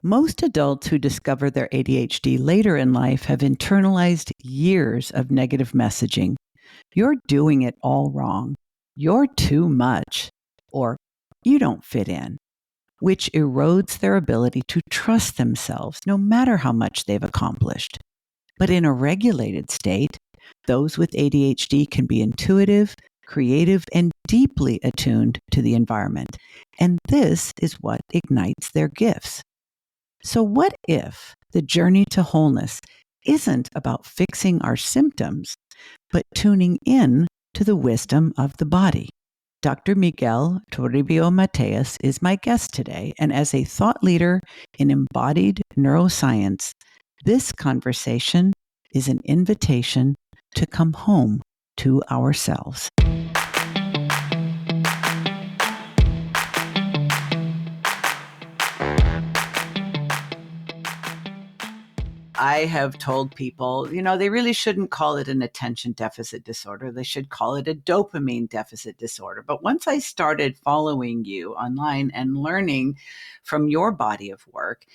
Most adults who discover their ADHD later in life have internalized years of negative messaging. You're doing it all wrong. You're too much. Or you don't fit in, which erodes their ability to trust themselves no matter how much they've accomplished. But in a regulated state, those with ADHD can be intuitive, creative, and deeply attuned to the environment. And this is what ignites their gifts. So, what if the journey to wholeness isn't about fixing our symptoms, but tuning in to the wisdom of the body? Dr. Miguel Toribio-Mateas is my guest today, and as a thought leader in embodied neuroscience, this conversation is an invitation to come home to ourselves. I have told people, they really shouldn't call it an attention deficit disorder. They should call it a dopamine deficit disorder. But once I started following you online and learning from your body of work,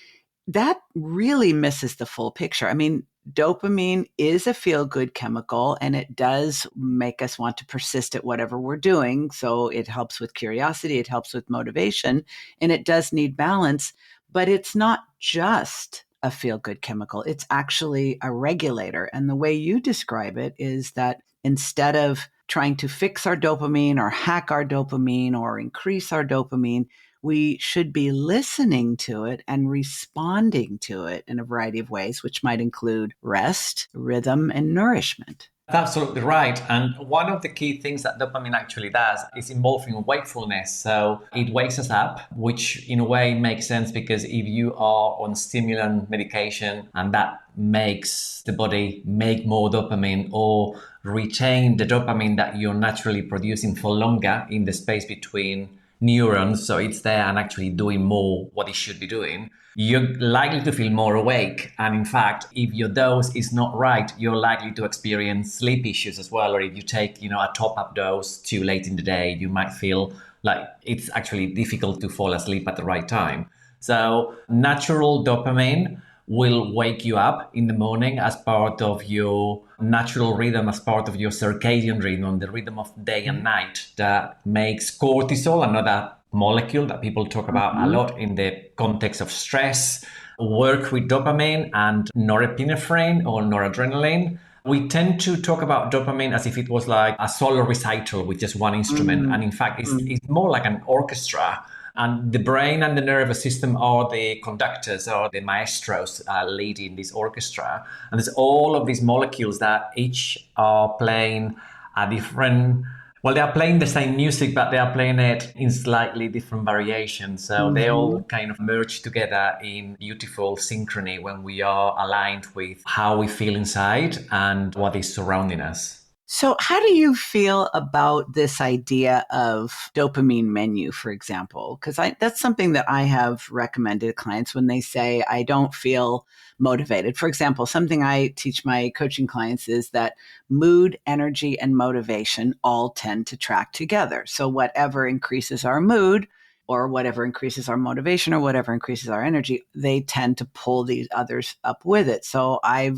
that really misses the full picture. I mean, dopamine is a feel-good chemical, and it does make us want to persist at whatever we're doing. So it helps with curiosity, it helps with motivation, and it does need balance. But it's not just a feel-good chemical. It's actually a regulator. And the way you describe it is that instead of trying to fix our dopamine or hack our dopamine or increase our dopamine, we should be listening to it and responding to it in a variety of ways, which might include rest, rhythm, and nourishment. That's absolutely right. And one of the key things that dopamine actually does is involving wakefulness. So it wakes us up, which in a way makes sense because if you are on stimulant medication and that makes the body make more dopamine or retain the dopamine that you're naturally producing for longer in the space between neurons, so it's there and actually doing more what it should be doing, you're likely to feel more awake. And in fact, if your dose is not right, you're likely to experience sleep issues as well. Or if you take, a top-up dose too late in the day, you might feel like it's actually difficult to fall asleep at the right time. So natural dopamine will wake you up in the morning as part of your natural rhythm, as part of your circadian rhythm, the rhythm of day and night that makes cortisol, another molecule that people talk about a lot in the context of stress, work with dopamine and norepinephrine or noradrenaline. We tend to talk about dopamine as if it was like a solo recital with just one instrument. And in fact, it's more like an orchestra. And the brain and the nervous system are the conductors or the maestros leading this orchestra. And there's all of these molecules that each are playing a different, they are playing the same music, but they are playing it in slightly different variations. So they all kind of merge together in beautiful synchrony when we are aligned with how we feel inside and what is surrounding us. So how do you feel about this idea of dopamine menu, for example? Because that's something that I have recommended to clients when they say, I don't feel motivated. For example, something I teach my coaching clients is that mood, energy, and motivation all tend to track together. So whatever increases our mood, or whatever increases our motivation or whatever increases our energy, they tend to pull these others up with it. So I've,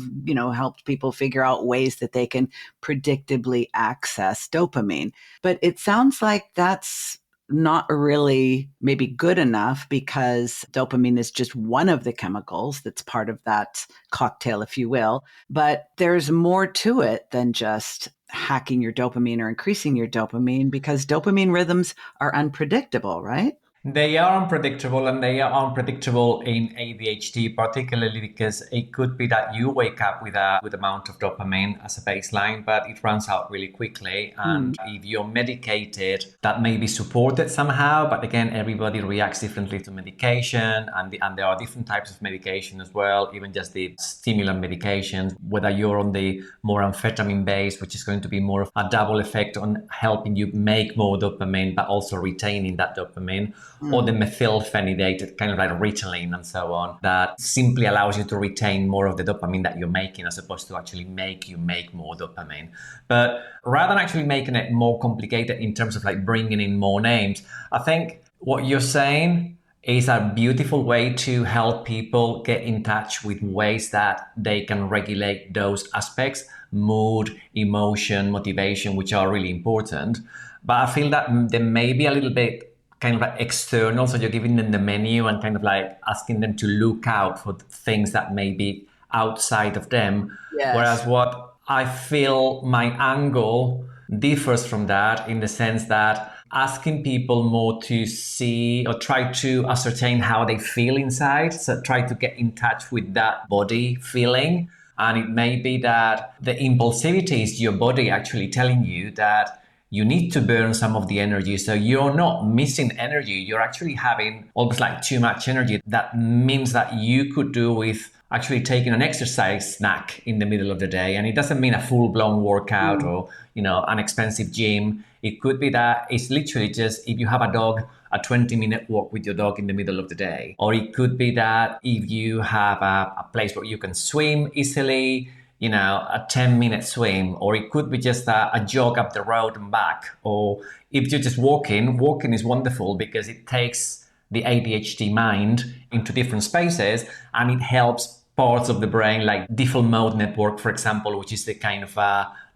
helped people figure out ways that they can predictably access dopamine. But it sounds like that's not really maybe good enough because dopamine is just one of the chemicals that's part of that cocktail, if you will. But there's more to it than just hacking your dopamine or increasing your dopamine because dopamine rhythms are unpredictable, right? They are unpredictable, and they are unpredictable in ADHD, particularly because it could be that you wake up with a good amount of dopamine as a baseline, but it runs out really quickly. And if you're medicated, that may be supported somehow. But again, everybody reacts differently to medication, and there are different types of medication as well, even just the stimulant medications, whether you're on the more amphetamine base, which is going to be more of a double effect on helping you make more dopamine, but also retaining that dopamine. Or the methylphenidate, kind of like Ritalin and so on, that simply allows you to retain more of the dopamine that you're making as opposed to actually make you make more dopamine. But rather than actually making it more complicated in terms of like bringing in more names, I think what you're saying is a beautiful way to help people get in touch with ways that they can regulate those aspects, mood, emotion, motivation, which are really important. But I feel that they may be a little bit kind of like external. So you're giving them the menu and kind of like asking them to look out for things that may be outside of them. Yes. Whereas what I feel my angle differs from that in the sense that asking people more to see or try to ascertain how they feel inside. So try to get in touch with that body feeling. And it may be that the impulsivity is your body actually telling you that you need to burn some of the energy. So you're not missing energy. You're actually having almost like too much energy. That means that you could do with actually taking an exercise snack in the middle of the day. And it doesn't mean a full-blown workout or, an expensive gym. It could be that it's literally just, if you have a dog, a 20-minute walk with your dog in the middle of the day. Or it could be that if you have a place where you can swim easily, a 10-minute swim, or it could be just a jog up the road and back. Or if you're just walking is wonderful because it takes the ADHD mind into different spaces and it helps parts of the brain like default mode network, for example, which is the kind of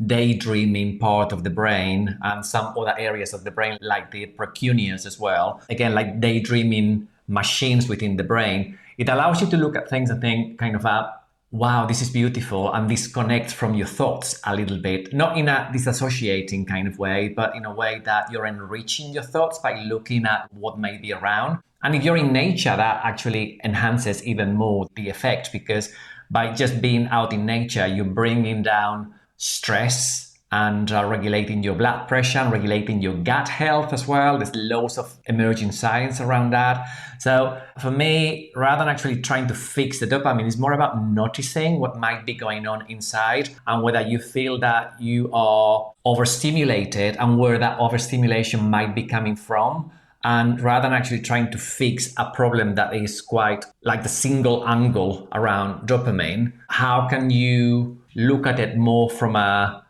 daydreaming part of the brain, and some other areas of the brain like the precuneus as well. Again, like daydreaming machines within the brain. It allows you to look at things and think kind of wow, this is beautiful, and disconnect from your thoughts a little bit, not in a disassociating kind of way, but in a way that you're enriching your thoughts by looking at what may be around. And if you're in nature, that actually enhances even more the effect, because by just being out in nature, you're bringing down stress and regulating your blood pressure and regulating your gut health as well. There's loads of emerging science around that. So for me, rather than actually trying to fix the dopamine, it's more about noticing what might be going on inside and whether you feel that you are overstimulated and where that overstimulation might be coming from. And rather than actually trying to fix a problem that is quite like the single angle around dopamine, how can you look at it more from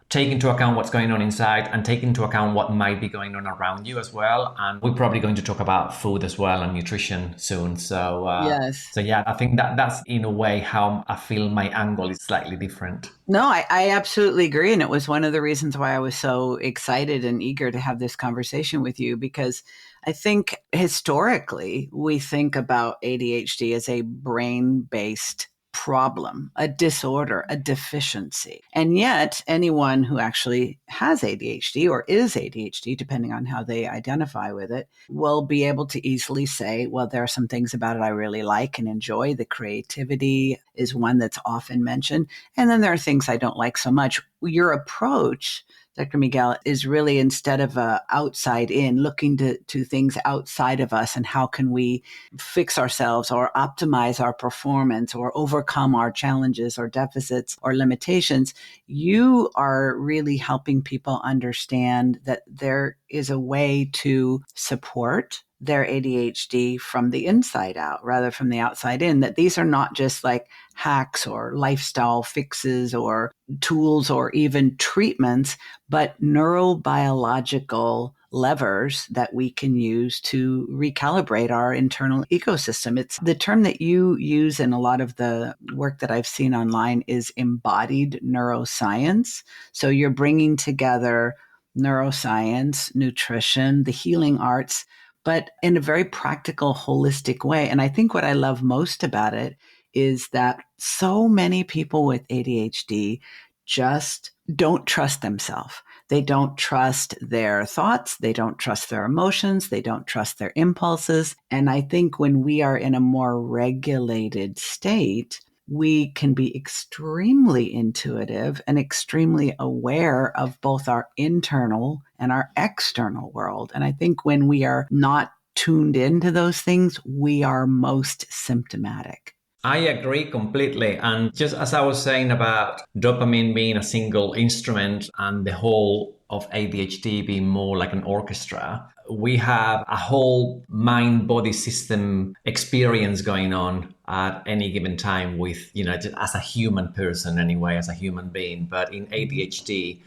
take into account what's going on inside and take into account what might be going on around you as well. And we're probably going to talk about food as well and nutrition soon. So, yes. So yeah, I think that's in a way how I feel my angle is slightly different. No, I absolutely agree. And it was one of the reasons why I was so excited and eager to have this conversation with you, because I think historically we think about ADHD as a brain-based problem, a disorder, a deficiency. And yet anyone who actually has ADHD or is ADHD, depending on how they identify with it, will be able to easily say, well, there are some things about it I really like and enjoy. The creativity is one that's often mentioned. And then there are things I don't like so much. Your approach, Dr. Miguel, is really, instead of outside in, looking to things outside of us and how can we fix ourselves or optimize our performance or overcome our challenges or deficits or limitations. You are really helping people understand that there is a way to support their ADHD from the inside out rather from the outside in, that these are not just like hacks or lifestyle fixes or tools or even treatments, but neurobiological levers that we can use to recalibrate our internal ecosystem. It's the term that you use in a lot of the work that I've seen online is embodied neuroscience. So you're bringing together neuroscience, nutrition, the healing arts, but in a very practical, holistic way. And I think what I love most about it is that so many people with ADHD just don't trust themselves. They don't trust their thoughts. They don't trust their emotions. They don't trust their impulses. And I think when we are in a more regulated state, we can be extremely intuitive and extremely aware of both our internal and our external world. And I think when we are not tuned into those things, we are most symptomatic. I agree completely. And just as I was saying about dopamine being a single instrument and the whole of ADHD being more like an orchestra, we have a whole mind-body system experience going on at any given time with, just as a human person anyway, as a human being. But in ADHD,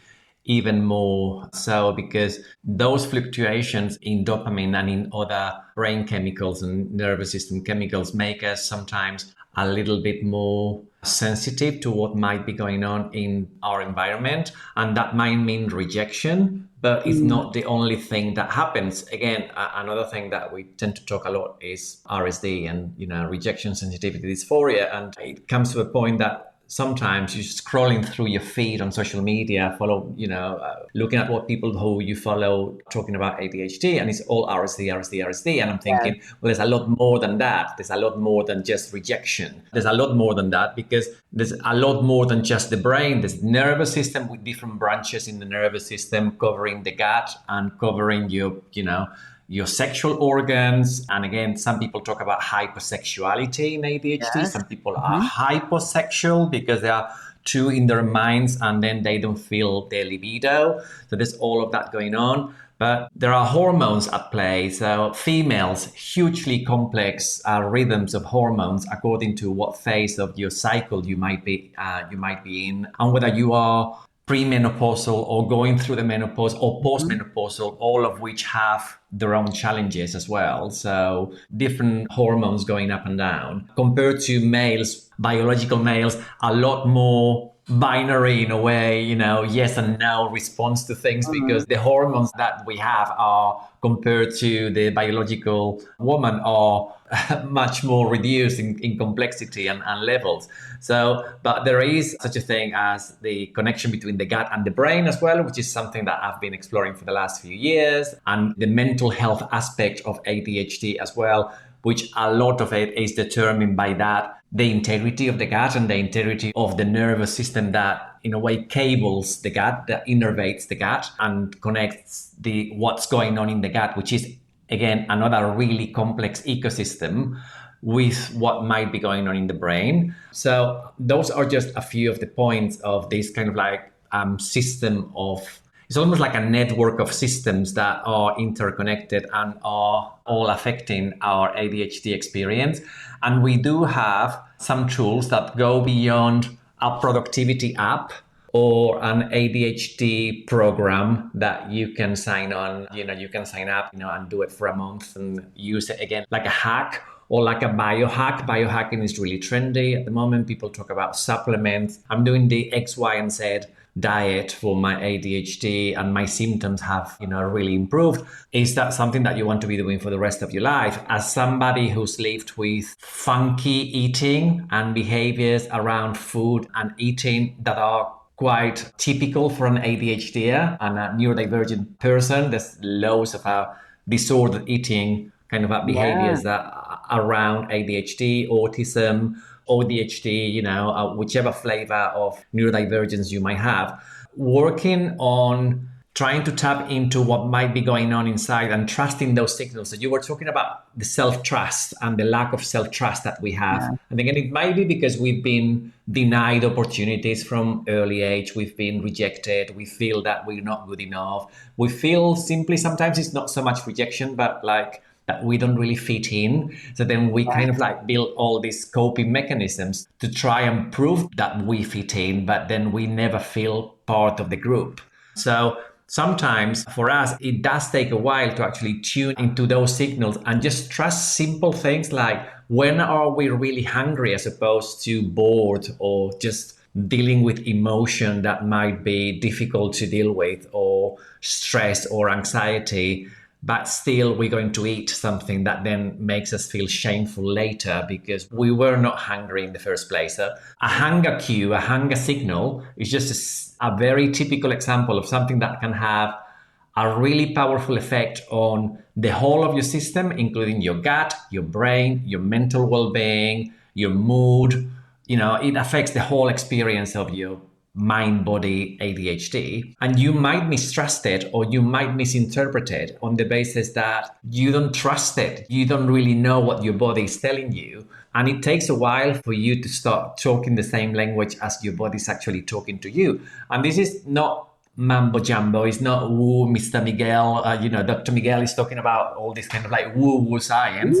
even more so, because those fluctuations in dopamine and in other brain chemicals and nervous system chemicals make us sometimes a little bit more sensitive to what might be going on in our environment. And that might mean rejection, but it's not the only thing that happens. Again, another thing that we tend to talk a lot is RSD and, rejection sensitivity dysphoria. And it comes to a point that sometimes you're scrolling through your feed on social media, looking at what people who you follow talking about ADHD, and it's all RSD, RSD, RSD. And I'm thinking, well, there's a lot more than that. There's a lot more than just rejection. There's a lot more than that, because there's a lot more than just the brain. There's the nervous system with different branches in the nervous system covering the gut and covering your sexual organs. And again, some people talk about hypersexuality in ADHD. Yes. Some people are hyposexual because they are too in their minds and then they don't feel their libido. So there's all of that going on. But there are hormones at play. So females, hugely complex rhythms of hormones according to what phase of your cycle you might be in, and whether you are premenopausal or going through the menopause or postmenopausal, all of which have their own challenges as well. So different hormones going up and down. Compared to males, biological males, a lot more binary in a way, yes and no response to things, because the hormones that we have are, compared to the biological woman, are much more reduced in complexity and levels. So, but there is such a thing as the connection between the gut and the brain as well, which is something that I've been exploring for the last few years, and the mental health aspect of ADHD as well, which a lot of it is determined by that, the integrity of the gut and the integrity of the nervous system that in a way cables the gut, that innervates the gut and connects what's going on in the gut, which is again another really complex ecosystem with what might be going on in the brain. So those are just a few of the points of this kind of like system of, it's almost like a network of systems that are interconnected and are all affecting our ADHD experience. And we do have some tools that go beyond a productivity app or an ADHD program that you can sign on, you can sign up, and do it for a month and use it again like a hack or like a biohack. Biohacking is really trendy at the moment. People talk about supplements. I'm doing the X, Y, and Z diet for my ADHD and my symptoms have, really improved. Is that something that you want to be doing for the rest of your life? As somebody who's lived with funky eating and behaviors around food and eating that are quite typical for an ADHD and a neurodivergent person, there's loads of disordered eating kind of behaviors that are around ADHD, autism, ODHD, whichever flavor of neurodivergence you might have, working on trying to tap into what might be going on inside and trusting those signals. So you were talking about the self-trust and the lack of self-trust that we have. Yeah. And again, it might be because we've been denied opportunities from early age. We've been rejected. We feel that we're not good enough. We feel simply, sometimes it's not so much rejection, but like that we don't really fit in. So then we kind of like build all these coping mechanisms to try and prove that we fit in, but then we never feel part of the group. So sometimes for us, it does take a while to actually tune into those signals and just trust simple things like, when are we really hungry, as opposed to bored or just dealing with emotion that might be difficult to deal with, or stress or anxiety. But still, we're going to eat something that then makes us feel shameful later because we were not hungry in the first place. So a hunger cue, a hunger signal is just a very typical example of something that can have a really powerful effect on the whole of your system, including your gut, your brain, your mental well-being, your mood. It affects the whole experience of your mind-body ADHD, and you might mistrust it or you might misinterpret it on the basis that you don't trust it. You don't really know what your body is telling you. And it takes a while for you to start talking the same language as your body's actually talking to you. And this is not mambo jumbo. It's not woo, Mr. Miguel. Dr. Miguel is talking about all this kind of like woo woo science.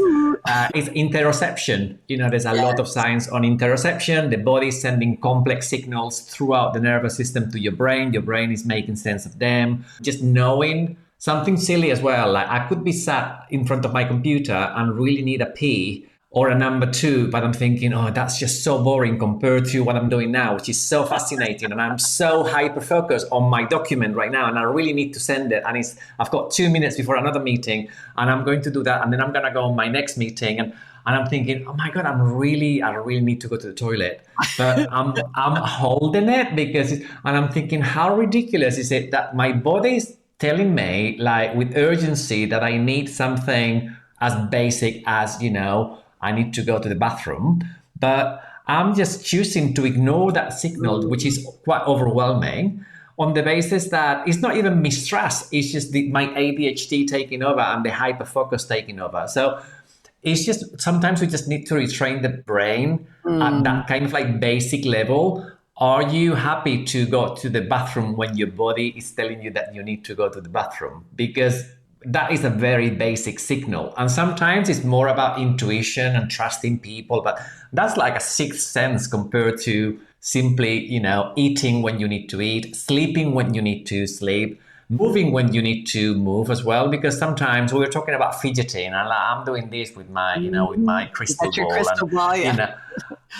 It's interoception. There's a lot of science on interoception. The body is sending complex signals throughout the nervous system to your brain. Your brain is making sense of them. Just knowing something silly as well. Like I could be sat in front of my computer and really need a pee or a number two, but I'm thinking, oh, that's just so boring compared to what I'm doing now, which is so fascinating. And I'm so hyper focused on my document right now, and I really need to send it. And I've got 2 minutes before another meeting, and I'm going to do that. And then I'm going to go on my next meeting. And I'm thinking, oh my God, I really need to go to the toilet. But I'm holding it and I'm thinking, how ridiculous is it that my body is telling me like with urgency that I need something as basic as, I need to go to the bathroom, but I'm just choosing to ignore that signal, which is quite overwhelming, on the basis that it's not even mistrust, it's just my ADHD taking over and the hyperfocus taking over. So it's just sometimes we just need to retrain the brain at that kind of like basic level. Are you happy to go to the bathroom when your body is telling you that you need to go to the bathroom? Because that is a very basic signal. And sometimes it's more about intuition and trusting people, but that's like a sixth sense compared to simply, eating when you need to eat, sleeping when you need to sleep, moving when you need to move as well. Because sometimes we were talking about fidgeting, and I'm doing this with my, with my crystal That's your ball. crystal ball, yeah.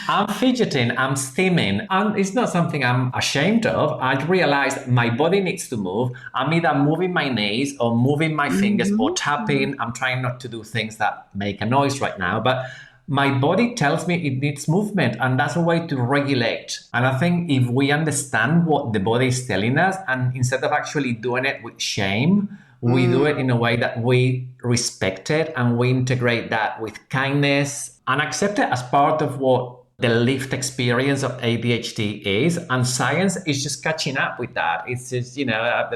I'm fidgeting, I'm stimming, and it's not something I'm ashamed of. I realized my body needs to move. I'm either moving my knees or moving my fingers or tapping. I'm trying not to do things that make a noise right now, but my body tells me it needs movement, and that's a way to regulate. And I think if we understand what the body is telling us, and instead of actually doing it with shame, we do it in a way that we respect it and we integrate that with kindness and accept it as part of what the lived experience of ADHD is. And science is just catching up with that. It's just,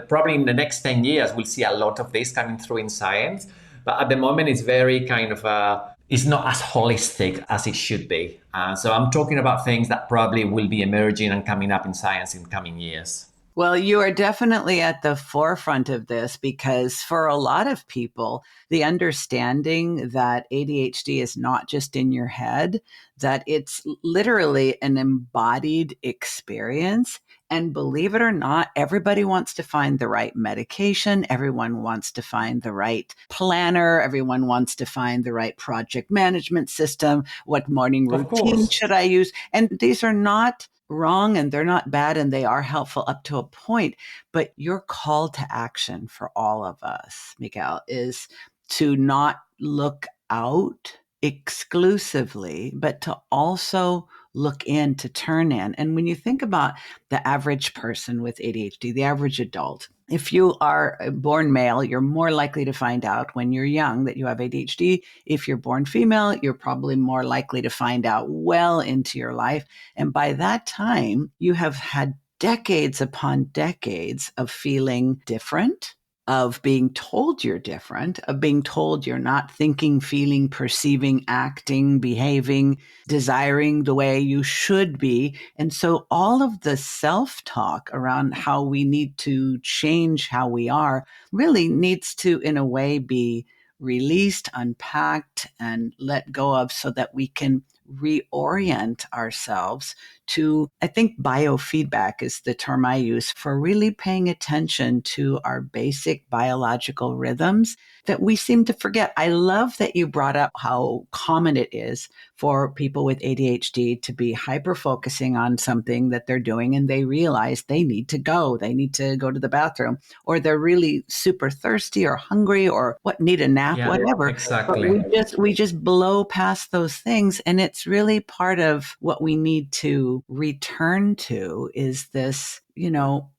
probably in the next 10 years, we'll see a lot of this coming through in science. But at the moment, it's very kind of, it's not as holistic as it should be. So I'm talking about things that probably will be emerging and coming up in science in coming years. Well, you are definitely at the forefront of this, because for a lot of people, the understanding that ADHD is not just in your head, that it's literally an embodied experience. And believe it or not, everybody wants to find the right medication. Everyone wants to find the right planner. Everyone wants to find the right project management system. What morning routine should I use? And these are not wrong, and they're not bad, and they are helpful up to a point. But your call to action for all of us, Miguel, is to not look out exclusively, but to also look in, to turn in. And when you think about the average person with ADHD, the average adult, if you are born male, you're more likely to find out when you're young that you have ADHD. If you're born female, you're probably more likely to find out well into your life. And by that time, you have had decades upon decades of feeling different, of being told you're different, of being told you're not thinking, feeling, perceiving, acting, behaving, desiring the way you should be. And so all of the self-talk around how we need to change how we are really needs to, in a way, be released, unpacked, and let go of, so that we can reorient ourselves to, I think biofeedback is the term I use for really paying attention to our basic biological rhythms that we seem to forget. I love that you brought up how common it is for people with ADHD to be hyper focusing on something that they're doing, and they realize they need to go to the bathroom, or they're really super thirsty or hungry or need a nap, whatever. Exactly. But we just blow past those things. And it's really part of what we need to return to, is this,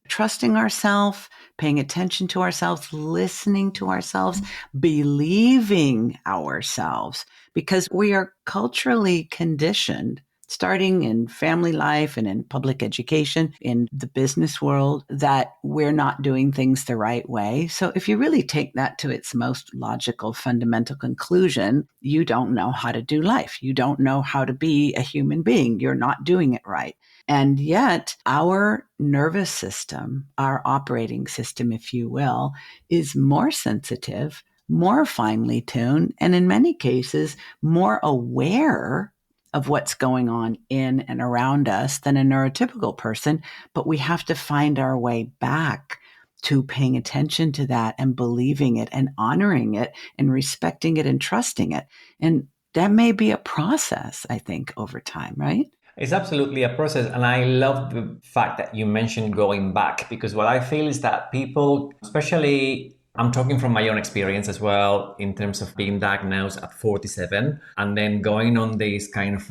trusting ourselves, paying attention to ourselves, listening to ourselves, believing ourselves, because we are culturally conditioned starting in family life and in public education, in the business world, that we're not doing things the right way. So if you really take that to its most logical, fundamental conclusion, you don't know how to do life. You don't know how to be a human being. You're not doing it right. And yet our nervous system, our operating system, if you will, is more sensitive, more finely tuned, and in many cases, more aware of what's going on in and around us than a neurotypical person. But we have to find our way back to paying attention to that and believing it and honoring it and respecting it and trusting it. And that may be a process, I think, over time, right? It's absolutely a process. And I love the fact that you mentioned going back, because what I feel is that people, especially I'm talking from my own experience as well, in terms of being diagnosed at 47 and then going on this kind of,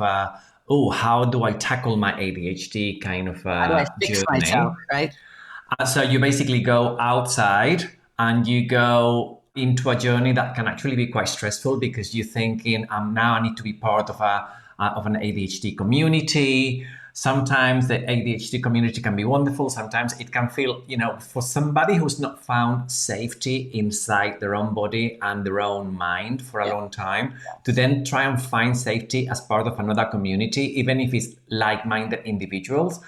how do I tackle my ADHD kind of How do I fix myself, right? So you basically go outside and you go into a journey that can actually be quite stressful, because you're thinking, now I need to be part of an ADHD community. Sometimes the ADHD community can be wonderful. Sometimes it can feel, for somebody who's not found safety inside their own body and their own mind for a long time, to then try and find safety as part of another community, even if it's like-minded individuals,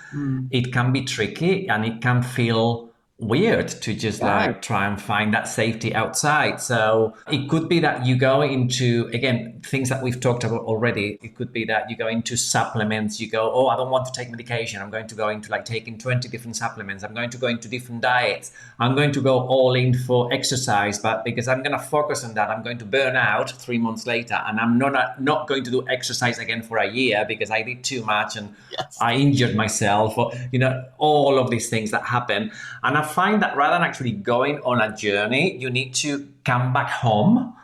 it can be tricky and it can feel weird to just try and find that safety outside. So it could be that you go into, again, things that we've talked about already. It could be that you go into supplements. You go, I don't want to take medication. I'm going to go into taking 20 different supplements. I'm going to go into different diets. I'm going to go all in for exercise, but because I'm going to focus on that, I'm going to burn out 3 months later, and I'm not going to do exercise again for a year because I did too much and I injured myself, or all of these things that happen. And I find that rather than actually going on a journey, you need to come back home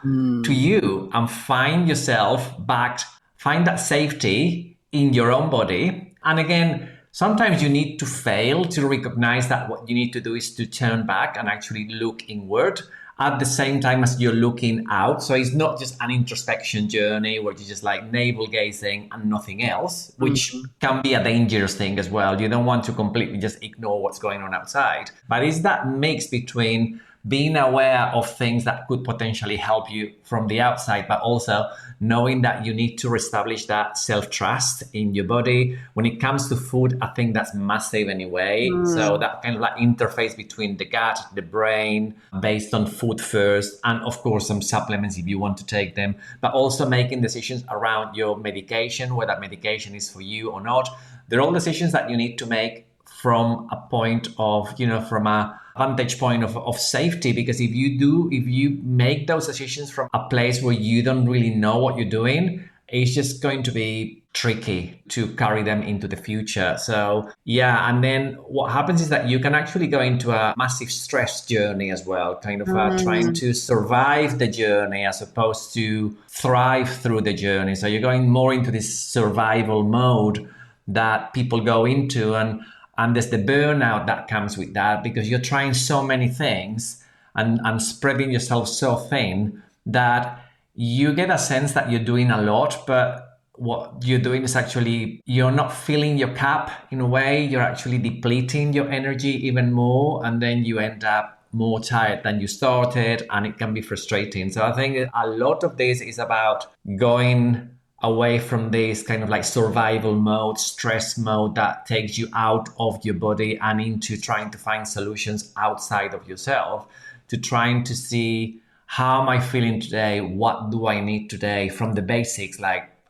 to you and find yourself back, find that safety in your own body. And again, sometimes you need to fail to recognize that what you need to do is to turn back and actually look inward at the same time as you're looking out. So it's not just an introspection journey where you're just navel gazing and nothing else, which can be a dangerous thing as well. You don't want to completely just ignore what's going on outside. But it's that mix between being aware of things that could potentially help you from the outside, but also knowing that you need to reestablish that self-trust in your body. When it comes to food, I think that's massive anyway. So that kind of interface between the gut, the brain, based on food first, and of course some supplements if you want to take them, but also making decisions around your medication, whether that medication is for you or not. They're all decisions that you need to make from a point of, from a vantage point of safety, because if you make those decisions from a place where you don't really know what you're doing, it's just going to be tricky to carry them into the future. So and then what happens is that you can actually go into a massive stress journey as well, kind of trying to survive the journey as opposed to thrive through the journey. So you're going more into this survival mode that people go into, and there's the burnout that comes with that, because you're trying so many things and spreading yourself so thin that you get a sense that you're doing a lot, but what you're doing is actually, you're not filling your cup in a way. You're actually depleting your energy even more, and then you end up more tired than you started, and it can be frustrating. So I think a lot of this is about going away from this kind of survival mode, stress mode that takes you out of your body, and into trying to find solutions outside of yourself, to trying to see, how am I feeling today? What do I need today? From the basics,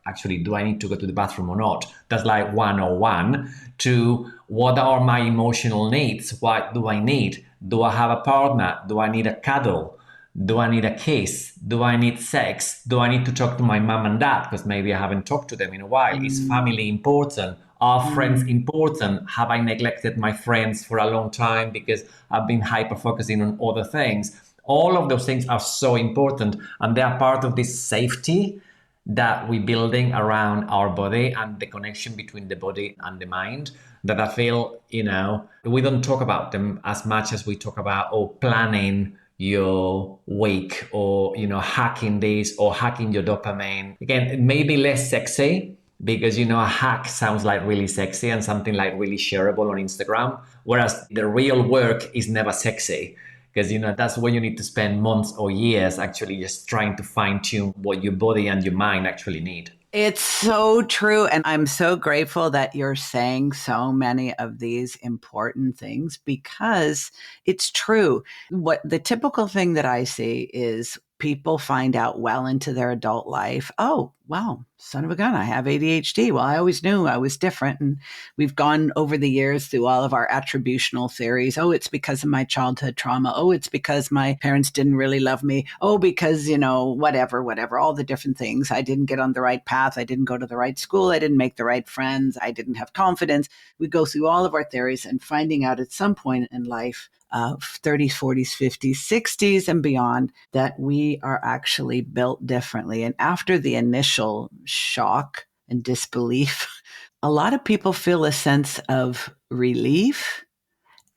actually, do I need to go to the bathroom or not? That's 101, to what are my emotional needs? What do I need? Do I have a partner? Do I need a cuddle? Do I need a kiss? Do I need sex? Do I need to talk to my mom and dad because maybe I haven't talked to them in a while? Is family important? Are friends important? Have I neglected my friends for a long time because I've been hyper-focusing on other things? All of those things are so important, and they are part of this safety that we're building around our body and the connection between the body and the mind, that I feel, we don't talk about them as much as we talk about planning your week, or hacking this, or hacking your dopamine. Again, it may be less sexy, because a hack sounds like really sexy and something like really shareable on Instagram, whereas the real work is never sexy, because that's where you need to spend months or years actually just trying to fine tune what your body and your mind actually need. It's so true. And I'm so grateful that you're saying so many of these important things, because it's true. What the typical thing that I see is people find out well into their adult life, oh, wow, son of a gun, I have ADHD. Well, I always knew I was different. And we've gone over the years through all of our attributional theories. Oh, it's because of my childhood trauma. Oh, it's because my parents didn't really love me. Oh, because, whatever, all the different things. I didn't get on the right path. I didn't go to the right school. I didn't make the right friends. I didn't have confidence. We go through all of our theories and finding out at some point in life, 30s, 40s, 50s, 60s, and beyond, that we are actually built differently. And after the initial shock and disbelief, a lot of people feel a sense of relief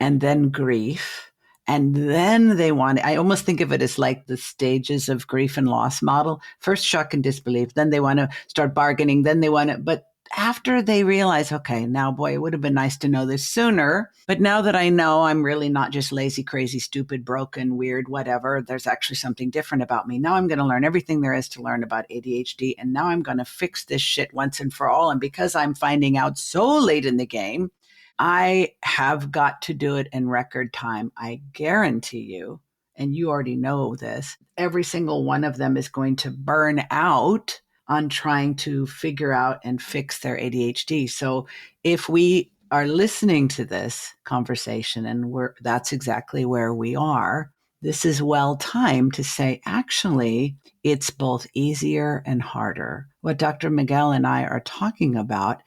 and then grief. And then I almost think of it as like the stages of grief and loss model. First, shock and disbelief. Then they want to start bargaining. Then they want to, but after they realize, okay, now, boy, it would have been nice to know this sooner. But now that I know I'm really not just lazy, crazy, stupid, broken, weird, whatever, there's actually something different about me. Now I'm going to learn everything there is to learn about ADHD. And now I'm going to fix this shit once and for all. And because I'm finding out so late in the game, I have got to do it in record time. I guarantee you, and you already know this, every single one of them is going to burn out on trying to figure out and fix their ADHD. So if we are listening to this conversation and that's exactly where we are, this is well timed to say, actually, it's both easier and harder. What Dr. Miguel and I are talking about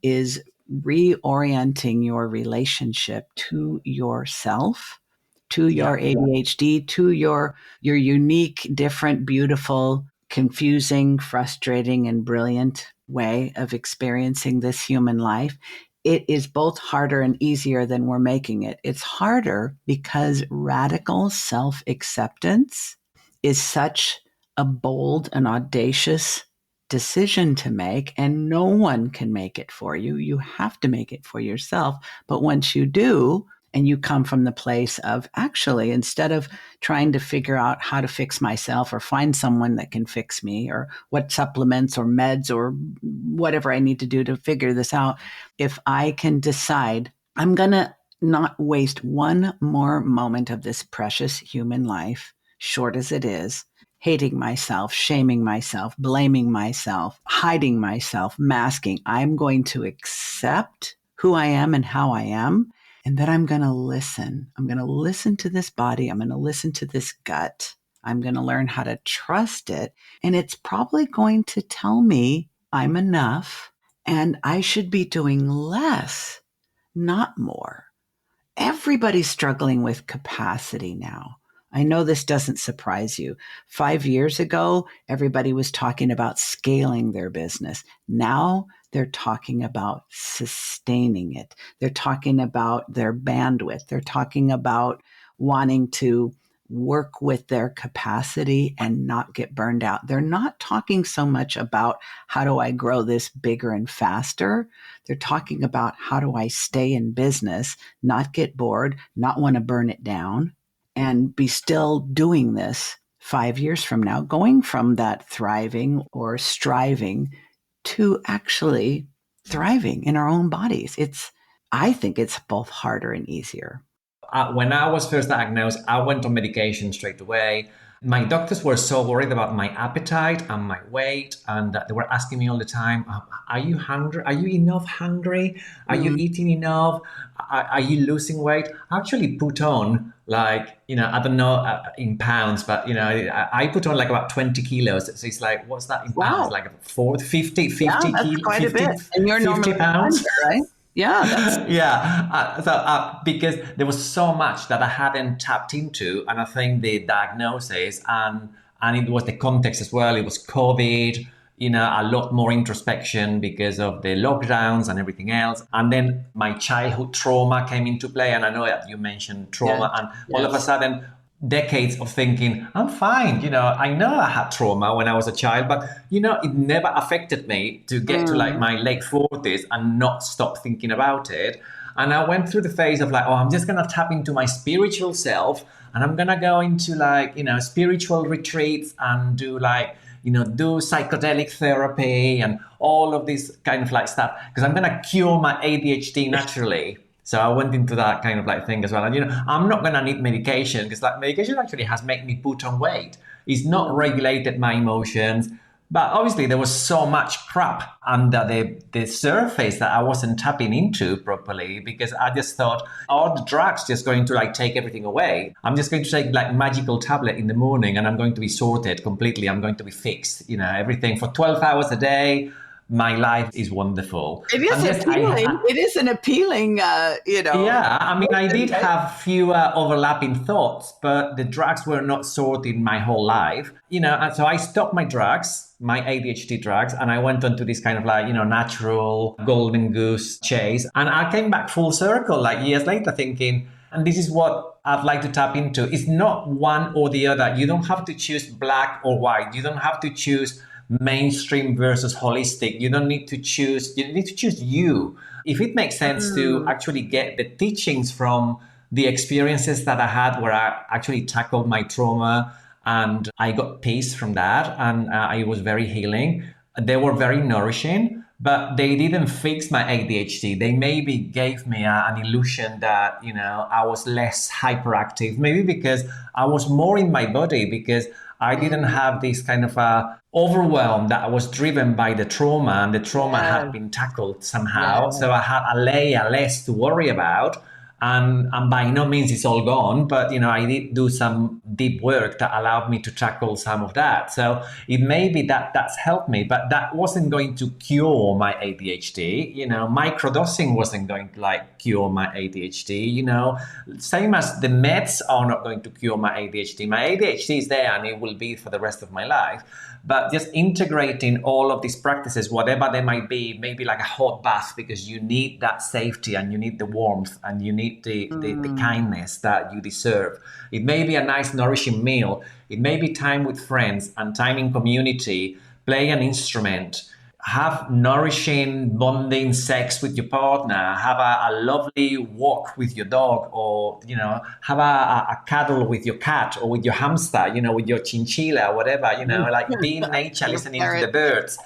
is reorienting your relationship to yourself, to your ADHD, to your unique, different, beautiful, confusing, frustrating, and brilliant way of experiencing this human life. It is both harder and easier than we're making it. It's harder because radical self-acceptance is such a bold and audacious decision to make, and no one can make it for you. You have to make it for yourself. But once you do, and you come from the place of actually, instead of trying to figure out how to fix myself or find someone that can fix me or what supplements or meds or whatever I need to do to figure this out, if I can decide I'm going to not waste one more moment of this precious human life, short as it is, hating myself, shaming myself, blaming myself, hiding myself, masking. I'm going to accept who I am and how I am. And then I'm going to listen. I'm going to listen to this body. I'm going to listen to this gut. I'm going to learn how to trust it. And it's probably going to tell me I'm enough and I should be doing less, not more. Everybody's struggling with capacity now. I know this doesn't surprise you. 5 years ago, everybody was talking about scaling their business. Now they're talking about sustaining it. They're talking about their bandwidth. They're talking about wanting to work with their capacity and not get burned out. They're not talking so much about how do I grow this bigger and faster. They're talking about how do I stay in business, not get bored, not want to burn it down, and be still doing this 5 years from now, going from that thriving or striving to actually thriving in our own bodies. I think it's both harder and easier. When I was first diagnosed, I went on medication straight away. My doctors were so worried about my appetite and my weight, and they were asking me all the time, are you hungry? Are you enough hungry? Are you eating enough? Are you losing weight? I actually put on I don't know in pounds, but I put on like about 20 kilos. So it's like, what's that in pounds? Like 50 Yeah, that's kilos, quite 50, a bit. And you're 50 normally pounds. under, right? Yeah, that's Because there was so much that I hadn't tapped into, and I think the diagnosis and it was the context as well. It was COVID, a lot more introspection because of the lockdowns and everything else, and then my childhood trauma came into play. And I know that you mentioned trauma, and all of a sudden, decades of thinking, I'm fine. I know I had trauma when I was a child, but, it never affected me to get to like my late 40s and not stop thinking about it. And I went through the phase of like, oh, I'm just going to tap into my spiritual self, and I'm going to go into like, spiritual retreats and do like, do psychedelic therapy and all of this kind of like stuff, because I'm going to cure my ADHD naturally. So I went into that kind of like thing as well. And, I'm not going to need medication, because like medication actually has made me put on weight. It's not regulated my emotions. But obviously there was so much crap under the surface that I wasn't tapping into properly, because I just thought, oh, the drugs just going to like take everything away. I'm just going to take like magical tablet in the morning and I'm going to be sorted completely. I'm going to be fixed, everything for 12 hours a day. My life is wonderful. It is appealing. It is an appealing, Yeah, I mean, I did have fewer overlapping thoughts, but the drugs were not sorted my whole life. And so I stopped my drugs, my ADHD drugs, and I went on to this kind of like, natural golden goose chase. And I came back full circle like years later thinking, and this is what I'd like to tap into. It's not one or the other. You don't have to choose black or white. You don't have to choose mainstream versus holistic. You don't need to choose. You need to choose you. If it makes sense to actually get the teachings from the experiences that I had, where I actually tackled my trauma and I got peace from that, and it was very healing. They were very nourishing, but they didn't fix my ADHD. They maybe gave me an illusion that, I was less hyperactive, maybe because I was more in my body, because I didn't have this kind of overwhelm that was driven by the trauma, and the trauma had been tackled somehow. So I had a layer less to worry about. And by no means it's all gone, but I did do some deep work that allowed me to tackle some of that. So it may be that that's helped me, but that wasn't going to cure my ADHD. Microdosing wasn't going to like cure my ADHD. Same as the meds are not going to cure my ADHD. My ADHD is there and it will be for the rest of my life. But just integrating all of these practices, whatever they might be, maybe like a hot bath, because you need that safety and you need the warmth and you need the kindness that you deserve. It may be a nice, nourishing meal. It may be time with friends and time in community, play an instrument, have nourishing, bonding sex with your partner, have a lovely walk with your dog, or, have a cuddle with your cat or with your hamster, with your chinchilla, whatever, like be in nature, listening to the birds.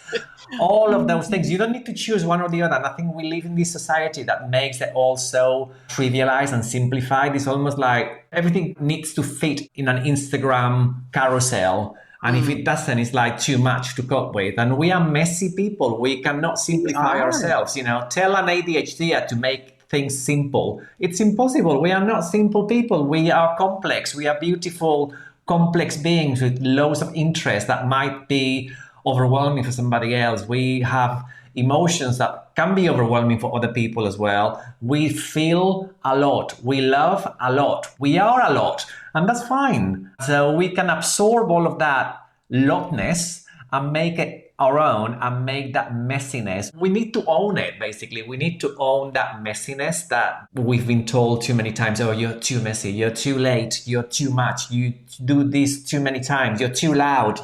All of those things. You don't need to choose one or the other. And I think we live in this society that makes it all so trivialized and simplified. It's almost like everything needs to fit in an Instagram carousel. And if it doesn't, it's like too much to cope with. And we are messy people. We cannot simplify ourselves. Tell an ADHD to make things simple. It's impossible. We are not simple people. We are complex. We are beautiful, complex beings with loads of interests that might be overwhelming for somebody else. We have emotions that can be overwhelming for other people as well. We feel a lot. We love a lot. We are a lot. And that's fine. So we can absorb all of that lotness and make it our own and make that messiness. We need to own it, basically. We need to own that messiness that we've been told too many times. Oh, you're too messy. You're too late. You're too much. You do this too many times. You're too loud.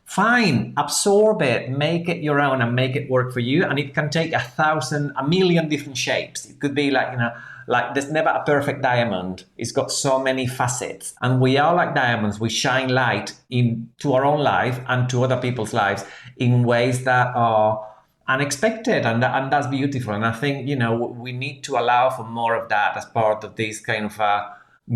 Fine, absorb it, make it your own and make it work for you. And it can take a million different shapes. It could be like, like there's never a perfect diamond. It's got so many facets. And we are like diamonds. We shine light into our own life and to other people's lives in ways that are unexpected. And that's beautiful. And I think, we need to allow for more of that as part of this kind of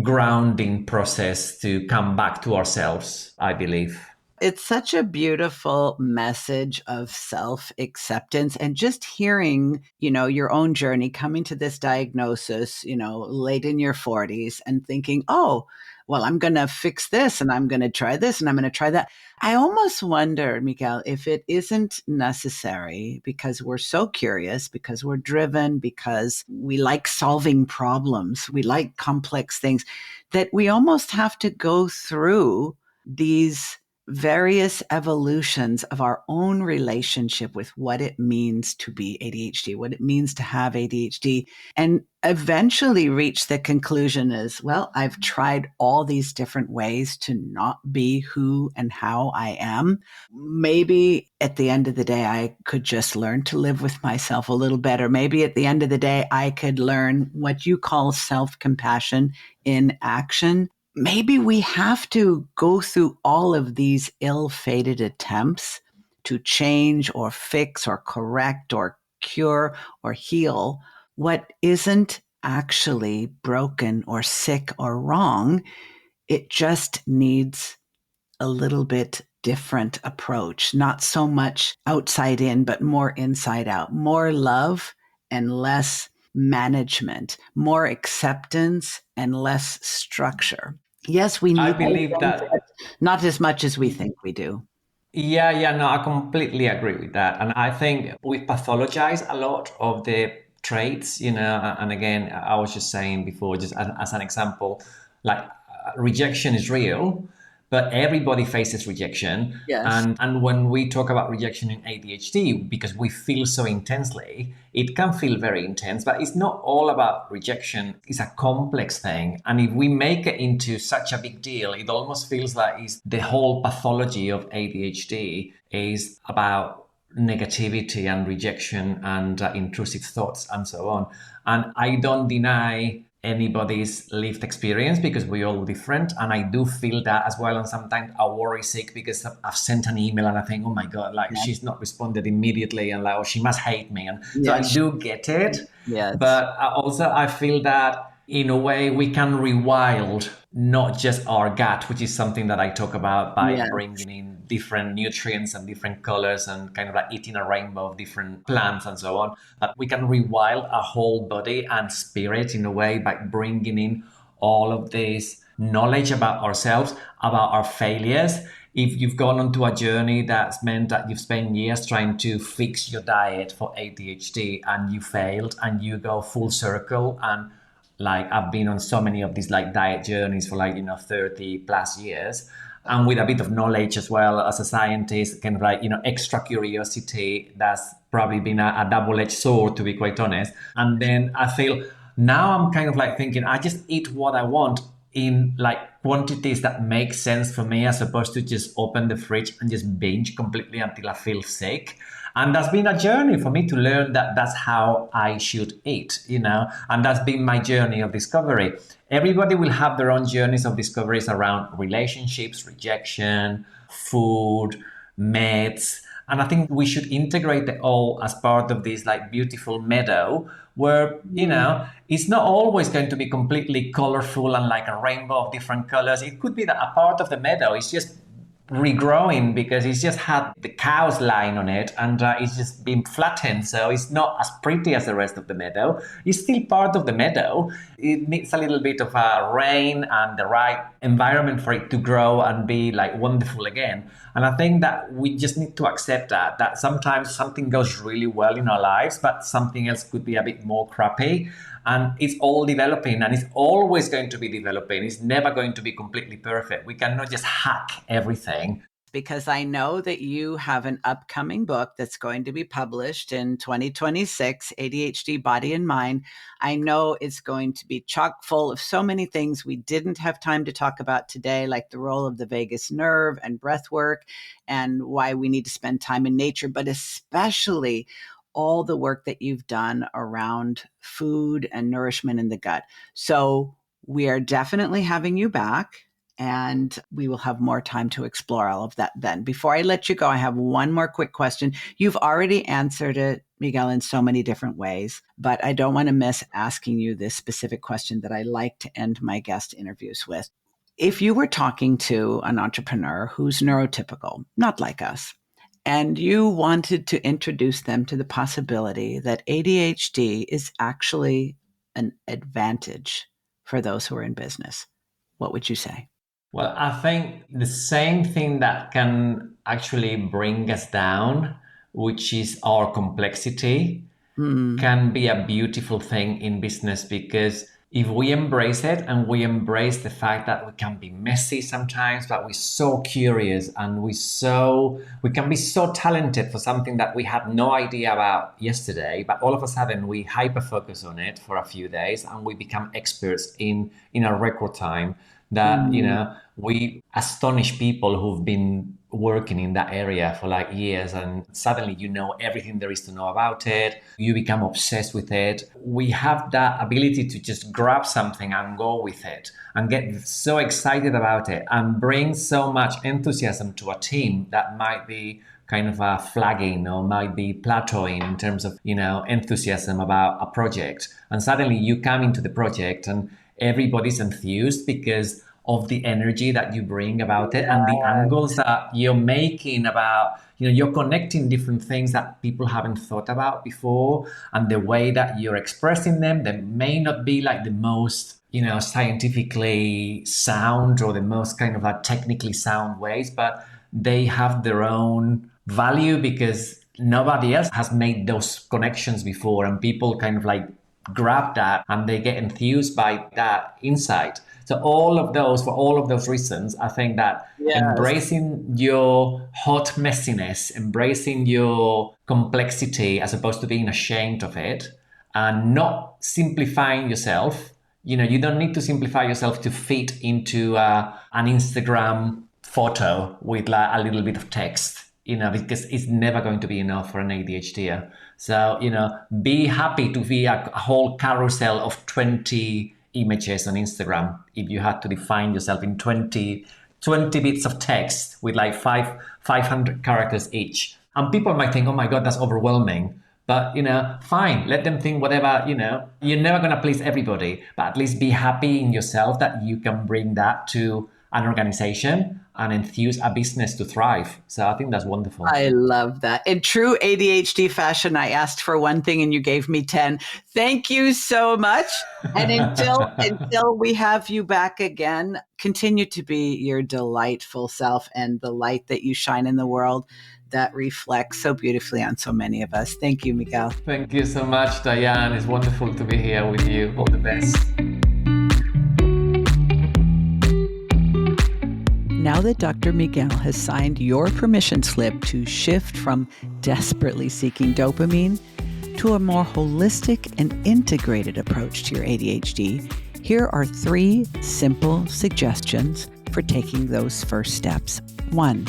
grounding process to come back to ourselves, I believe. It's such a beautiful message of self-acceptance, and just hearing, your own journey coming to this diagnosis, late in your 40s and thinking, oh, well, I'm going to fix this and I'm going to try this and I'm going to try that. I almost wonder, Miguel, if it isn't necessary, because we're so curious, because we're driven, because we like solving problems, we like complex things, that we almost have to go through these various evolutions of our own relationship with what it means to be ADHD, what it means to have ADHD, and eventually reach the conclusion is, well, I've tried all these different ways to not be who and how I am. Maybe at the end of the day, I could just learn to live with myself a little better. Maybe at the end of the day, I could learn what you call self-compassion in action. Maybe we have to go through all of these ill-fated attempts to change or fix or correct or cure or heal what isn't actually broken or sick or wrong. It just needs a little bit different approach, not so much outside in, but more inside out, more love and less management, more acceptance and less structure. Yes, we I need believe things, but that. not as much as we think we do. Yeah, no, I completely agree with that. And I think we pathologize a lot of the traits, and again, I was just saying before, just as an example, like rejection is real, but everybody faces rejection. Yes. And when we talk about rejection in ADHD, because we feel so intensely, it can feel very intense, but it's not all about rejection. It's a complex thing. And if we make it into such a big deal, it almost feels like it's the whole pathology of ADHD is about negativity and rejection and intrusive thoughts and so on. And I don't deny anybody's lived experience because we're all different, and I do feel that as well. And sometimes I worry sick because I've sent an email and I think, oh my god, like she's not responded immediately, and like, oh, she must hate me. And so I Yes. do get it, Yes. but also I feel that in a way we can rewild not just our gut, which is something that I talk about by Yes. bringing in different nutrients and different colors and kind of like eating a rainbow of different plants and so on. But we can rewild our whole body and spirit in a way by bringing in all of this knowledge about ourselves, about our failures. If you've gone onto a journey that's meant that you've spent years trying to fix your diet for ADHD and you failed, and you go full circle, and like I've been on so many of these like diet journeys for 30 plus years, and with a bit of knowledge as well as a scientist, kind of like extra curiosity, that's probably been a double-edged sword, to be quite honest. And then I feel now I'm kind of like thinking I just eat what I want in like quantities that make sense for me, as opposed to just open the fridge and just binge completely until I feel sick. And that's been a journey for me to learn that that's how I should eat, and that's been my journey of discovery. Everybody will have their own journeys of discoveries around relationships, rejection, food, meds. And I think we should integrate it all as part of this like beautiful meadow where, it's not always going to be completely colorful and like a rainbow of different colors. It could be that a part of the meadow is just regrowing because it's just had the cow's line on it, and it's just been flattened, so it's not as pretty as the rest of the meadow. It's still part of the meadow. It needs a little bit of rain and the right environment for it to grow and be like wonderful again. And I think that we just need to accept that sometimes something goes really well in our lives, but something else could be a bit more crappy. And it's all developing, and it's always going to be developing. It's never going to be completely perfect. We cannot just hack everything. Because I know that you have an upcoming book that's going to be published in 2026, ADHD Body and Mind. I know it's going to be chock full of so many things we didn't have time to talk about today, like the role of the vagus nerve and breath work and why we need to spend time in nature, but especially all the work that you've done around food and nourishment in the gut. So we are definitely having you back, and we will have more time to explore all of that then. Before I let you go, I have one more quick question. You've already answered it, Miguel, in so many different ways, but I don't want to miss asking you this specific question that I like to end my guest interviews with. If you were talking to an entrepreneur who's neurotypical, not like us, and you wanted to introduce them to the possibility that ADHD is actually an advantage for those who are in business, what would you say? Well, I think the same thing that can actually bring us down, which is our complexity, can be a beautiful thing in business, because if we embrace it and we embrace the fact that we can be messy sometimes, but we're so curious and we can be so talented for something that we had no idea about yesterday, but all of a sudden we hyper-focus on it for a few days and we become experts in a record time that, we astonish people who've been working in that area for like years, and suddenly you know everything there is to know about it. You become obsessed with it. We have that ability to just grab something and go with it and get so excited about it and bring so much enthusiasm to a team that might be kind of flagging or might be plateauing in terms of, enthusiasm about a project. And suddenly you come into the project and everybody's enthused because of the energy that you bring about it and the angles that you're making about, you're connecting different things that people haven't thought about before, and the way that you're expressing them, they may not be like the most, scientifically sound or the most kind of technically sound ways, but they have their own value because nobody else has made those connections before, and people kind of like grab that and they get enthused by that insight. So for all of those reasons, I think that embracing your hot messiness, embracing your complexity as opposed to being ashamed of it, and not simplifying yourself. You don't need to simplify yourself to fit into an Instagram photo with like a little bit of text, because it's never going to be enough for an ADHDer. So, be happy to be a whole carousel of 20 images on Instagram if you had to define yourself in 20 bits of text with like 500 characters each. And people might think, oh my God, that's overwhelming. But, fine, let them think whatever, you're never going to please everybody, but at least be happy in yourself that you can bring that to an organization and enthuse a business to thrive. So I think that's wonderful. I love that. In true ADHD fashion, I asked for one thing and you gave me 10. Thank you so much. And until we have you back again, continue to be your delightful self and the light that you shine in the world that reflects so beautifully on so many of us. Thank you, Miguel. Thank you so much, Diann. It's wonderful to be here with you. All the best. Now that Dr. Miguel has signed your permission slip to shift from desperately seeking dopamine to a more holistic and integrated approach to your ADHD, here are 3 simple suggestions for taking those first steps. 1,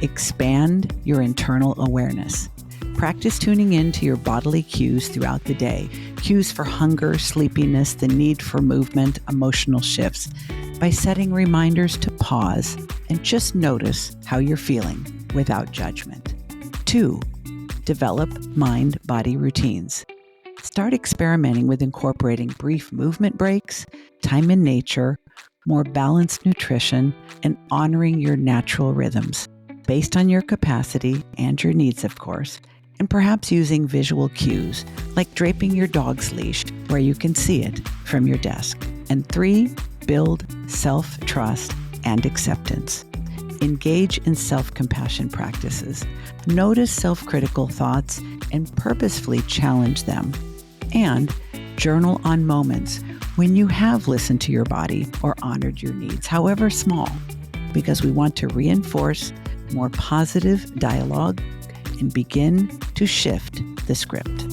expand your internal awareness. Practice tuning in to your bodily cues throughout the day, cues for hunger, sleepiness, the need for movement, emotional shifts, by setting reminders to pause and just notice how you're feeling without judgment. 2, develop mind-body routines. Start experimenting with incorporating brief movement breaks, time in nature, more balanced nutrition, and honoring your natural rhythms, based on your capacity and your needs, of course, and perhaps using visual cues like draping your dog's leash where you can see it from your desk. And 3, build self-trust and acceptance. Engage in self-compassion practices. Notice self-critical thoughts and purposefully challenge them. And journal on moments when you have listened to your body or honored your needs, however small, because we want to reinforce more positive dialogue and begin to shift the script.